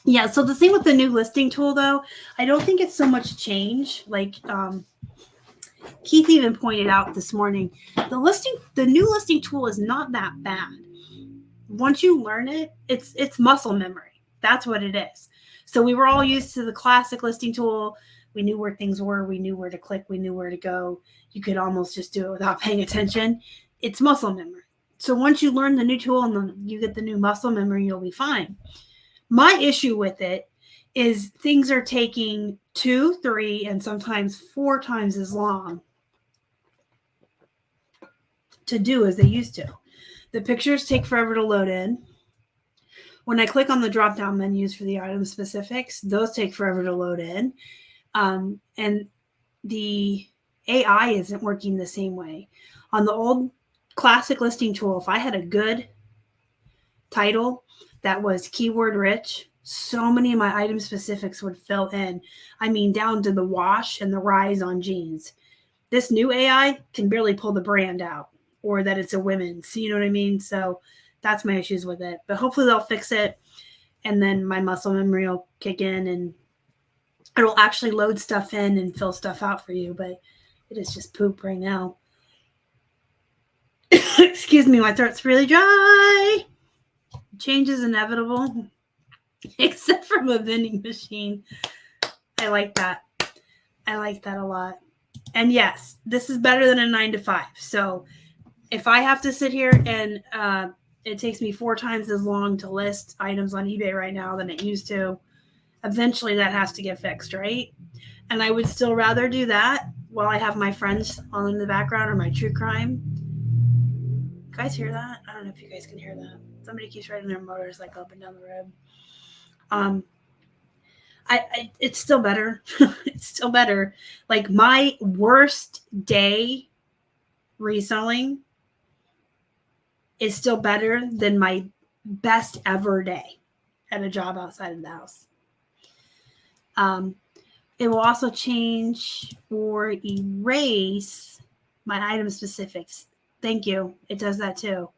Speaker 1: Yeah, so the thing with the new listing tool, though, I don't think it's so much change. Like Keith even pointed out this morning, the new listing tool is not that bad. Once you learn it, it's muscle memory. That's what it is. So we were all used to the classic listing tool. We knew where things were. We knew where to click. We knew where to go. You could almost just do it without paying attention. It's muscle memory. So once you learn the new tool and then you get the new muscle memory, you'll be fine. My issue with it is things are taking 2, 3, and sometimes 4 times as long to do as they used to. The pictures take forever to load in. When I click on the drop-down menus for the item specifics, those take forever to load in. And the AI isn't working the same way. On the old classic listing tool, if I had a good title that was keyword rich, so many of my item specifics would fill in. I mean, down to the wash and the rise on jeans. This new AI can barely pull the brand out or that it's a women's. You know what I mean? So that's my issues with it. But hopefully they'll fix it. And then my muscle memory will kick in and it'll actually load stuff in and fill stuff out for you. But it is just poop right now. Excuse me, my throat's really dry. Change is inevitable. Except from a vending machine. I like that. I like that a lot. And yes, this is better than a 9 to 5. So if I have to sit here and it takes me 4 times as long to list items on eBay right now than it used to, eventually that has to get fixed, right? And I would still rather do that while I have my friends on in the background or my true crime. You guys hear that? I don't know if you guys can hear that. Somebody keeps riding their motorcycle up and down the road. It's still better. It's still better. Like my worst day reselling is still better than my best ever day at a job outside of the house. It will also change or erase my item specifics. Thank you. It does that too.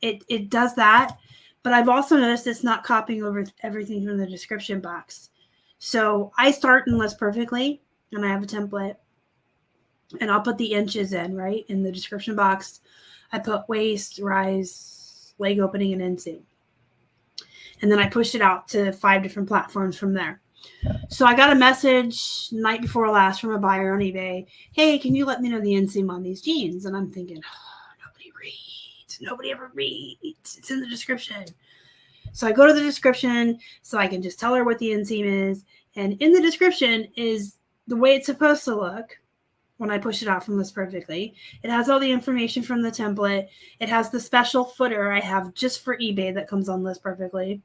Speaker 1: It does that. But I've also noticed it's not copying over everything from the description box. So I start and list perfectly, and I have a template. And I'll put the inches in, right? In the description box, I put waist, rise, leg opening, and inseam. And then I pushed it out to 5 different platforms from there. So I got a message night before last from a buyer on eBay. Hey, can you let me know the inseam on these jeans? And I'm thinking, oh, nobody reads. Nobody ever reads. It's in the description. So I go to the description so I can just tell her what the inseam is. And in the description is the way it's supposed to look when I push it out from List Perfectly. It has all the information from the template. It has the special footer I have just for eBay that comes on List Perfectly.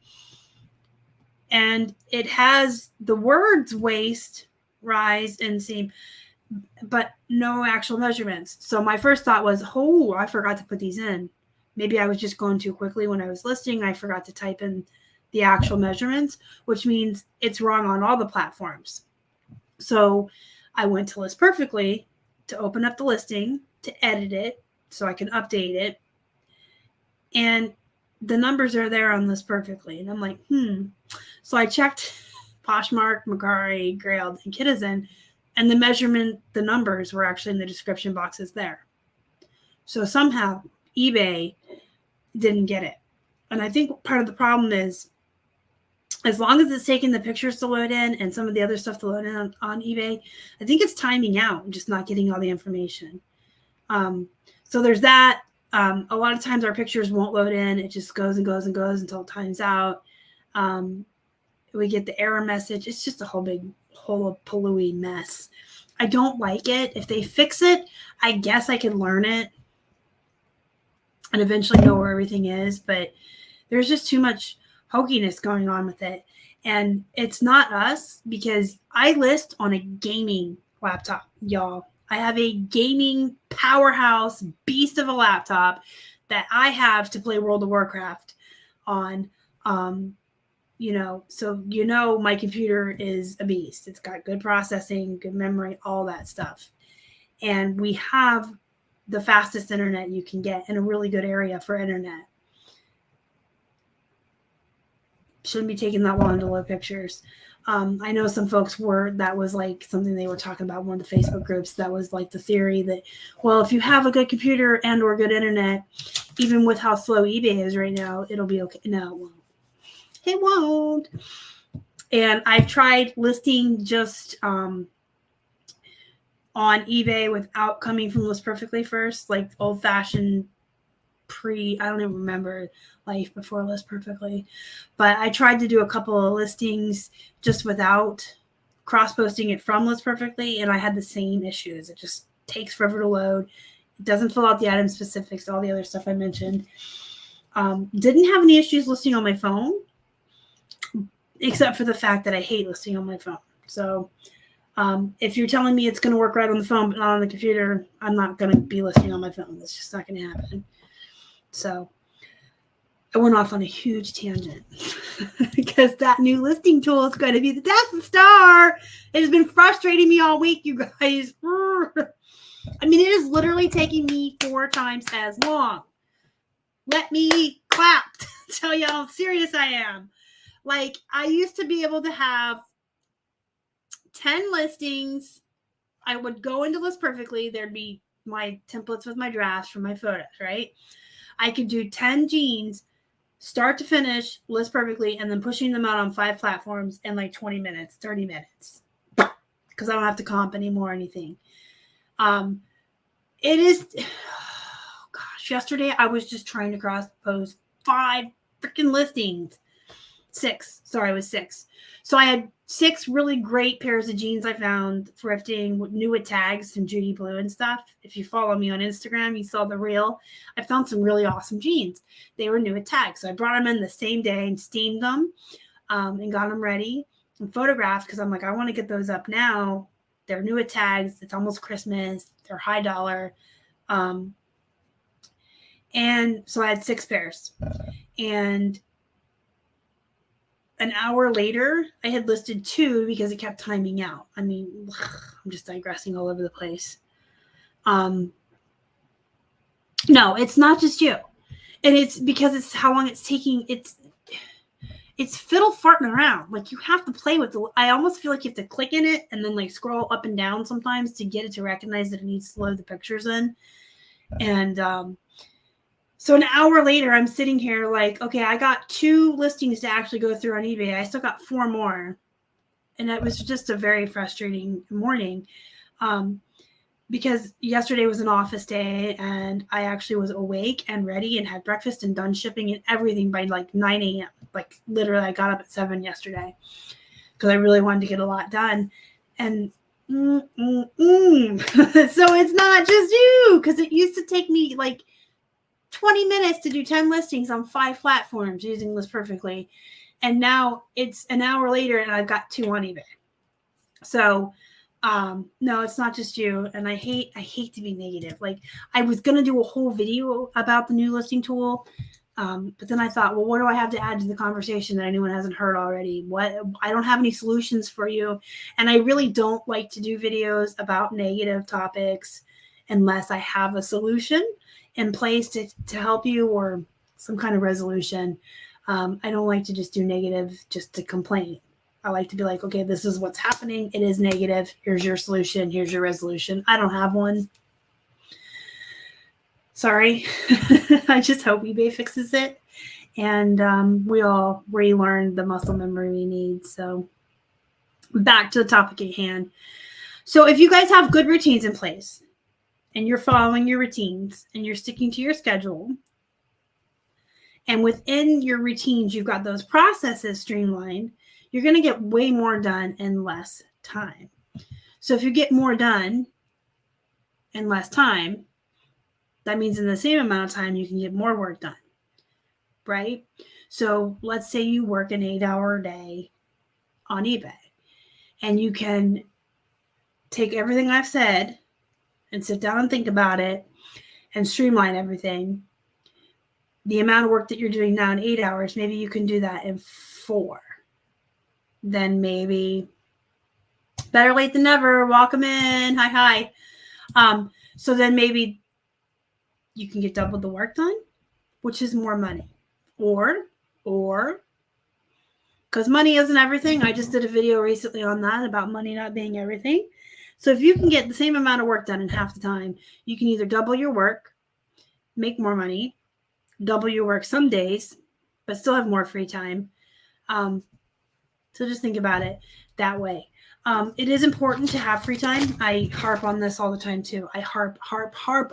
Speaker 1: And it has the words waist, rise, inseam, but no actual measurements. So my first thought was, oh, I forgot to put these in. Maybe I was just going too quickly when I was listing. I forgot to type in the actual measurements, which means it's wrong on all the platforms. So I went to List Perfectly to open up the listing, to edit it so I can update it. And the numbers are there on List Perfectly. And I'm like, So I checked Poshmark, Macari, Grailed, and Kitizen, and the numbers were actually in the description boxes there. So somehow eBay didn't get it. And I think part of the problem is, as long as it's taking the pictures to load in and some of the other stuff to load in on eBay, I think it's timing out and just not getting all the information. So there's that. A lot of times our pictures won't load in. It just goes and goes and goes until it times out. We get the error message. It's just a whole palooey mess. I don't like it. If they fix it, I guess I can learn it and eventually know where everything is. But there's just too much hokiness going on with it. And it's not us, because I list on a gaming laptop, y'all. I have a gaming powerhouse beast of a laptop that I have to play World of Warcraft on. So my computer is a beast. It's got good processing, good memory, all that stuff. And we have the fastest internet you can get in a really good area for internet. Shouldn't be taking that long to load pictures. I know some folks that was like something they were talking about in one of the Facebook groups. That was like the theory that, well, if you have a good computer and or good internet, even with how slow eBay is right now, it'll be okay. No, it won't. It won't. And I've tried listing just on eBay without coming from List Perfectly first, like old-fashioned I don't even remember life before List Perfectly. But I tried to do a couple of listings just without cross-posting it from List Perfectly, and I had the same issues. It just takes forever to load. It doesn't fill out the item specifics, all the other stuff I mentioned. Didn't have any issues listing on my phone, except for the fact that I hate listing on my phone. So if you're telling me it's going to work right on the phone but not on the computer, I'm not going to be listing on my phone. That's just not going to happen. So I went off on a huge tangent because that new listing tool is going to be the Death Star. It has been frustrating me all week, you guys. I mean, it is literally taking me 4 times as long. Let me clap to tell you how serious I am. Like, I used to be able to have 10 listings. I would go into List Perfectly. There'd be my templates with my drafts for my photos, right? I could do 10 jeans, start to finish, List Perfectly, and then pushing them out on 5 platforms in like 20 minutes, 30 minutes. Because I don't have to comp anymore or anything. It is, yesterday I was just trying to cross post 5 freaking listings. 6. Sorry, it was 6. So I had 6 really great pairs of jeans I found thrifting, new with tags from Judy Blue and stuff. If you follow me on Instagram, you saw the reel. I found some really awesome jeans. They were new with tags. So I brought them in the same day and steamed them and got them ready and photographed because I'm like, I want to get those up now. They're new with tags. It's almost Christmas. They're high dollar. And so I had 6 pairs. And an hour later, I had listed 2 because it kept timing out. I mean, I'm just digressing all over the place. No, it's not just you. And it's because it's how long it's taking. It's fiddle farting around. Like, you have to play with I almost feel like you have to click in it and then like scroll up and down sometimes to get it to recognize that it needs to load the pictures in. And so an hour later, I'm sitting here like, okay, I got 2 listings to actually go through on eBay. I still got 4 more. And it was just a very frustrating morning. because yesterday was an office day and I actually was awake and ready and had breakfast and done shipping and everything by like 9 a.m. Like literally I got up at 7 yesterday because I really wanted to get a lot done. And so it's not just you, because it used to take me like 20 minutes to do 10 listings on 5 platforms using List Perfectly. And now it's an hour later and I've got 2 on eBay. So no, it's not just you. And I hate to be negative. Like I was going to do a whole video about the new listing tool. But then I thought, well, what do I have to add to the conversation that anyone hasn't heard already? What? I don't have any solutions for you. And I really don't like to do videos about negative topics unless I have a solution in place to help you or some kind of resolution. I don't like to just do negative just to complain. I like to be like, okay, this is what's happening. It is negative. Here's your solution. Here's your resolution. I don't have one. Sorry. I just hope eBay fixes it. And we all relearn the muscle memory we need. So back to the topic at hand. So if you guys have good routines in place and you're following your routines and you're sticking to your schedule, and within your routines, you've got those processes streamlined, you're going to get way more done in less time. So if you get more done in less time, that means in the same amount of time, you can get more work done, right? So let's say you work an 8-hour day on eBay, and you can take everything I've said and sit down and think about it and streamline everything. The amount of work that you're doing now in 8 hours, maybe you can do that in 4. Then maybe better late than never. Welcome in. Hi. So then maybe you can get double the work done, which is more money. Or because money isn't everything. I just did a video recently on that about money not being everything. So if you can get the same amount of work done in half the time, you can either double your work, make more money, double your work some days, but still have more free time. So just think about it that way. It is important to have free time. I harp on this all the time too. I harp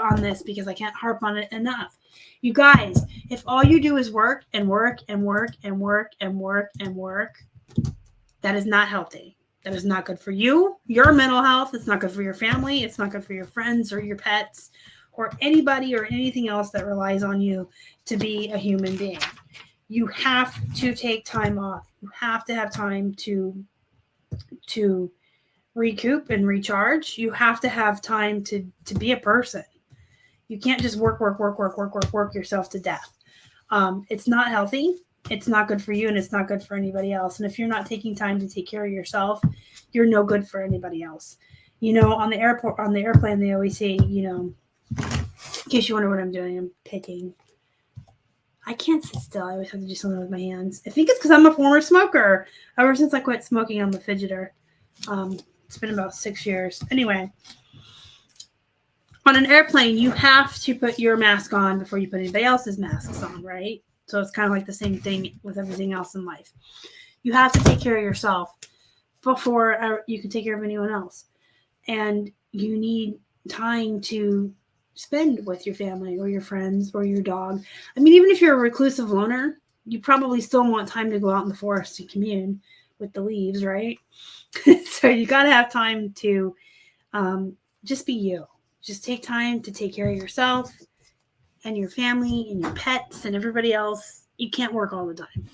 Speaker 1: on this because I can't harp on it enough. You guys, if all you do is work and work and work and work and work and work, that is not healthy. That is not good for you, your mental health. It's not good for your family. It's not good for your friends or your pets or anybody or anything else that relies on you to be a human being. You have to take time off. You have to have time to recoup and recharge. You have to have time to be a person. You can't just work yourself to death. It's not healthy. It's not good for you, and it's not good for anybody else. And if you're not taking time to take care of yourself, you're no good for anybody else. On the airplane, they always say, in case you wonder what I'm doing, I'm picking. I can't sit still. I always have to do something with my hands. I think it's because I'm a former smoker. Ever since I quit smoking, I'm a fidgeter. It's been about 6 years. Anyway, on an airplane, you have to put your mask on before you put anybody else's masks on, right? So it's kind of like the same thing with everything else in life. You have to take care of yourself before you can take care of anyone else. And you need time to spend with your family or your friends or your dog. I mean, even if you're a reclusive loner, you probably still want time to go out in the forest and commune with the leaves, right? So you got to have time to just be you. Just take time to take care of yourself and your family and your pets and everybody else. You can't work all the time.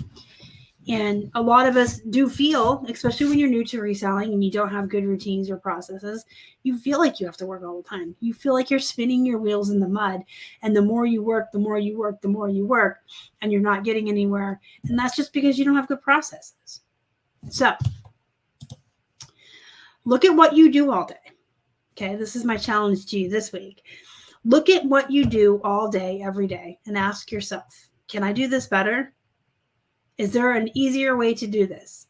Speaker 1: And a lot of us do feel, especially when you're new to reselling and you don't have good routines or processes, you feel like you have to work all the time. You feel like you're spinning your wheels in the mud. And the more you work, and you're not getting anywhere. And that's just because you don't have good processes. So look at what you do all day. Okay, this is my challenge to you this week. Look at what you do all day, every day, and ask yourself, can I do this better? Is there an easier way to do this?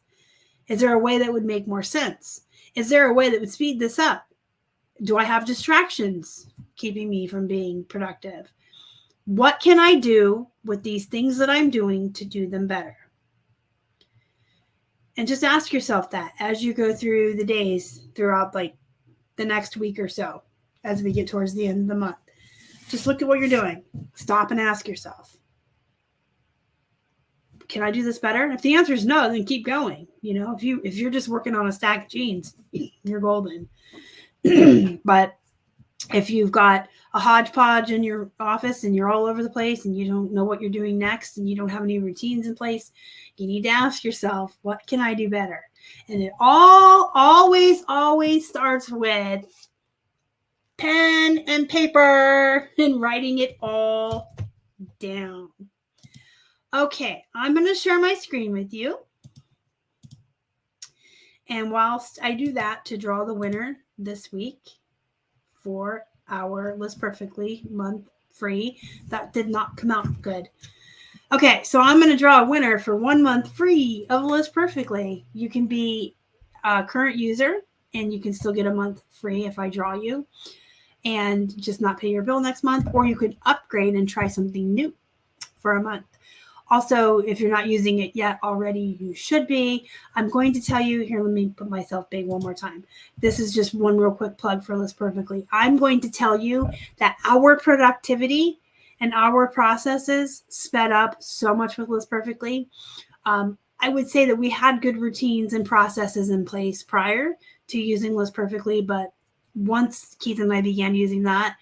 Speaker 1: Is there a way that would make more sense? Is there a way that would speed this up? Do I have distractions keeping me from being productive? What can I do with these things that I'm doing to do them better? And just ask yourself that as you go through the days throughout like the next week or so. as we get towards the end of the month. Just look at what you're doing. Stop and ask yourself, can I do this better? If the answer is no, then keep going. If you're just working on a stack of jeans, you're golden. But if you've got a hodgepodge in your office and you're all over the place and you don't know what you're doing next and you don't have any routines in place, you need to ask yourself, what can I do better? And it always starts with pen and paper and writing it all down. Okay, I'm going to share my screen with you. And whilst I do that, to draw the winner this week for our List Perfectly month free, that did not come out good. Okay, so I'm going to draw a winner for 1 month free of List Perfectly. You can be a current user and you can still get a month free if I draw you and just not pay your bill next month, or you could upgrade and try something new for a month. Also, if you're not using it yet already, you should be. I'm going to tell you here, let me put myself big one more time. This is just one real quick plug for List Perfectly. I'm going to tell you that our productivity and our processes sped up so much with List Perfectly. I would say that we had good routines and processes in place prior to using List Perfectly, but once Keith and I began using that,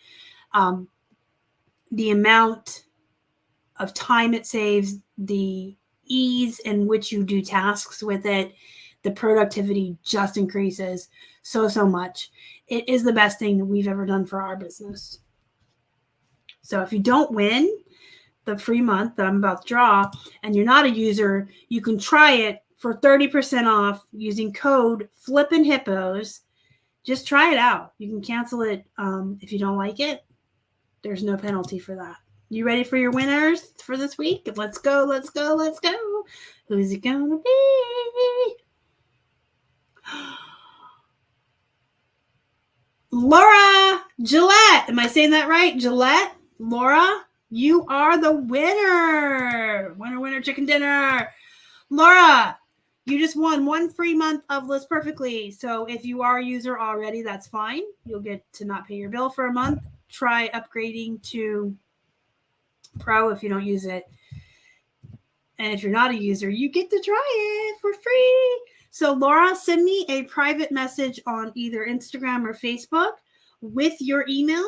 Speaker 1: the amount of time it saves, the ease in which you do tasks with it, the productivity just increases so much. It is the best thing that we've ever done for our business. So if you don't win the free month that I'm about to draw and you're not a user, you can try it for 30% off using code flippinhippos. Just try it out. You can cancel it if you don't like it. There's no penalty for that. You ready for your winners for this week? Let's go. Who's it gonna be? Laura Gillette. Am I saying that right? Gillette? Laura, you are the winner. Winner, chicken dinner. Laura, you just won 1 free month of List Perfectly. So if you are a user already, that's fine. You'll get to not pay your bill for a month. Try upgrading to Pro if you don't use it. And if you're not a user, you get to try it for free. So Laura, send me a private message on either Instagram or Facebook with your email,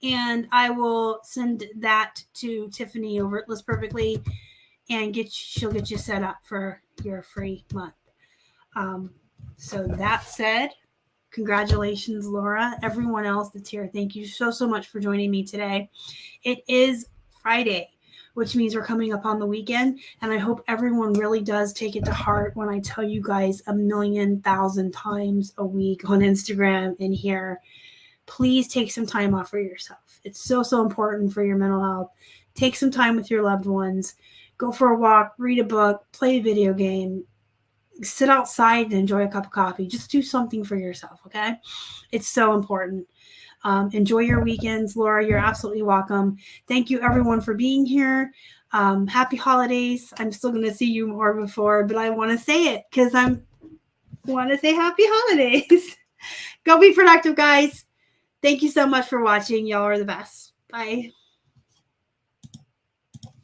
Speaker 1: and I will send that to Tiffany over at List Perfectly, and she'll get you set up for your free month. So that said, congratulations, Laura. Everyone else that's here, thank you so much for joining me today. It is Friday, which means we're coming up on the weekend, and I hope everyone really does take it to heart when I tell you guys 1,000,000 times a week on Instagram and here, please take some time off for yourself. It's so important for your mental health. Take some time with your loved ones. Go for a walk, read a book, play a video game, sit outside and enjoy a cup of coffee. Just do something for yourself, okay? It's so important. Enjoy your weekends. Laura, you're absolutely welcome. Thank you, everyone, for being here. Happy holidays. I'm still going to see you more before, but I want to say it because I want to say happy holidays. Go be productive, guys. Thank you so much for watching. Y'all are the best. Bye.